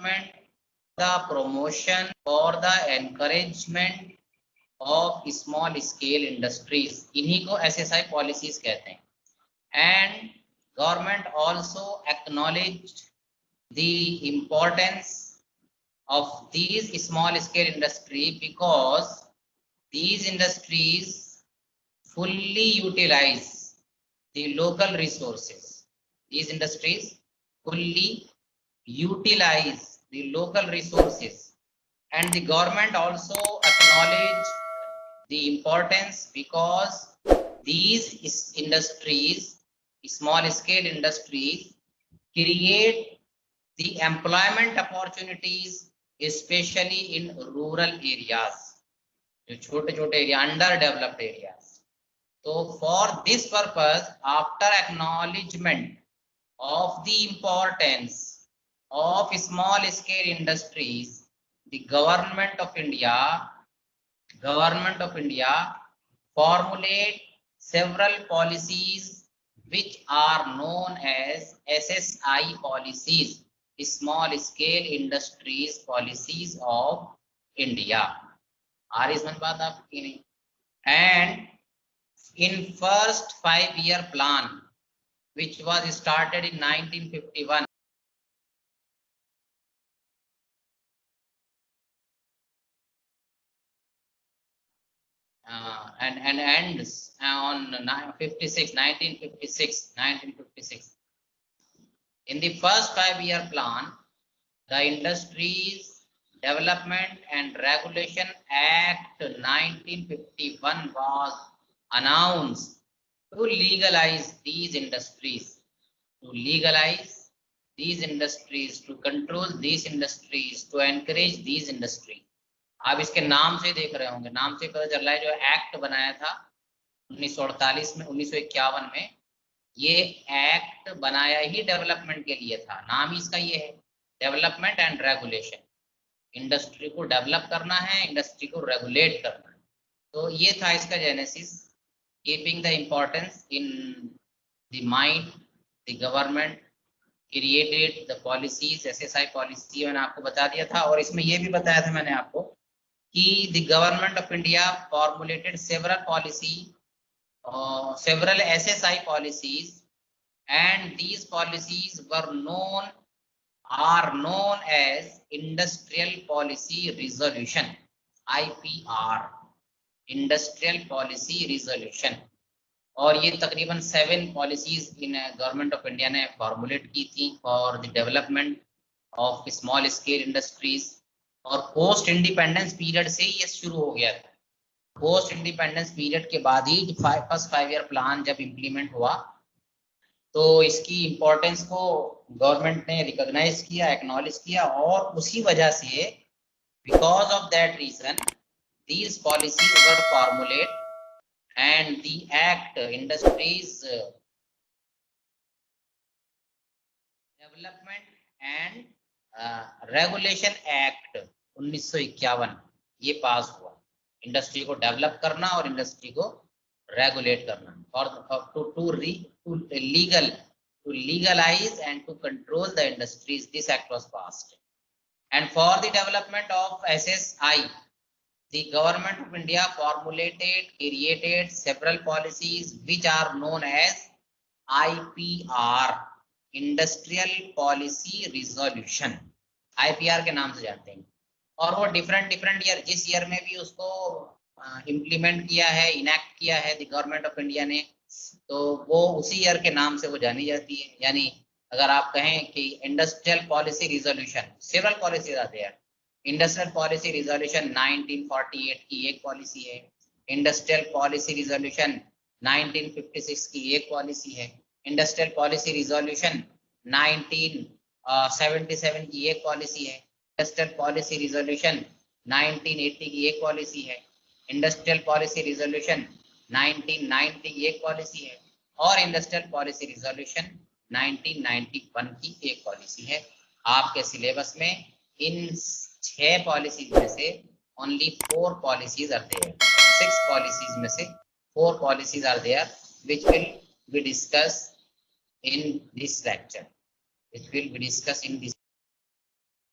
development, the promotion or the encouragement of small scale industries, इन्हीं को SSI policies कहते हैं. And government also acknowledged the importance of these small scale industry because these industries fully utilize the local resources. These industries fully utilize the local resources, and the government also acknowledge the importance because these industries, small scale industries, create the employment opportunities especially in rural areas, जो छोटे छोटे area, under developed areas. तो for this purpose, after acknowledgement of the importance of small scale industries, the government of India formulate several policies which are known as SSI policies, small scale industries policies of India. आ रही समझ बात आपकी नहीं? And in first 5-year plan, which was started in 1951, and ends on 1956. In the first 5-year plan, the Industries Development and Regulation Act 1951 was announced to legalize these industries, to control these industries, to encourage these industries. आप इसके नाम से देख रहे होंगे, नाम से पता चल रहा है जो एक्ट बनाया था 1948 में, 1951 में, ये एक्ट बनाया ही डेवलपमेंट के लिए था. नाम ही इसका ये है, डेवलपमेंट एंड रेगुलेशन. इंडस्ट्री को डेवलप करना है, इंडस्ट्री को रेगुलेट करना है. तो ये था इसका genesis. Keeping the importance in the mind, the government created the policies, SSI policy मैंने आपको बता दिया था. और इसमें ये भी बताया था मैंने आपको कि the government of India formulated several SSI policies, and these policies are known as Industrial Policy Resolution, IPR, Industrial Policy Resolution. और ये तकरीबन 7 policies in government of India ने फॉर्मुलेट की थी for the development of small scale industries. और post independence period से ये शुरू हो गया था. पोस्ट इंडिपेंडेंस पीरियड के बाद ही फर्स्ट 5-year प्लान जब इम्प्लीमेंट हुआ तो इसकी इम्पोर्टेंस को गवर्नमेंट ने रिकॉग्नाइज किया, एक्नॉलेज किया, और उसी वजह से because of that reason these policies were formulate and the act, Industries Development and Regulation Act 1951 ये पास हुआ. इंडस्ट्री को डेवलप करना और इंडस्ट्री को रेगुलेट करना, और to legalize and to control the industries. This act was passed. And for the development of SSI, the government of India created several policies which are known as IPR, Industrial Policy Resolution. IPR के नाम से जानते हैं. और वो different year, जिस year में भी उसको इम्प्लीमेंट किया है, इनैक्ट किया है द गवर्नमेंट ऑफ इंडिया ने, तो वो उसी ईयर के नाम से वो जानी जाती है. यानी अगर आप कहें कि industrial policy resolution, several policies आते हैं. इंडस्ट्रियल पॉलिसी रिजोल्यूशन 1948 की एक पॉलिसी है. इंडस्ट्रियल पॉलिसी रिजोल्यूशन 1956 की एक पॉलिसी है. इंडस्ट्रियल पॉलिसी रिजोल्यूशन 1977 की एक पॉलिसी है. इंडस्ट्रियल पॉलिसी रिजोल्यूशन 1980 की एक पॉलिसी है. इंडस्ट्रियल पॉलिसी रिजोल्यूशन 1990 की एक पॉलिसी है. और इंडस्ट्रियल पॉलिसी रिजोल्यूशन 1991 की एक पॉलिसी है. आपके सिलेबस में इन 6 पॉलिसीज में से only 4 policies are there. 6 policies में से 4 policies are there which will be discussed in this lecture.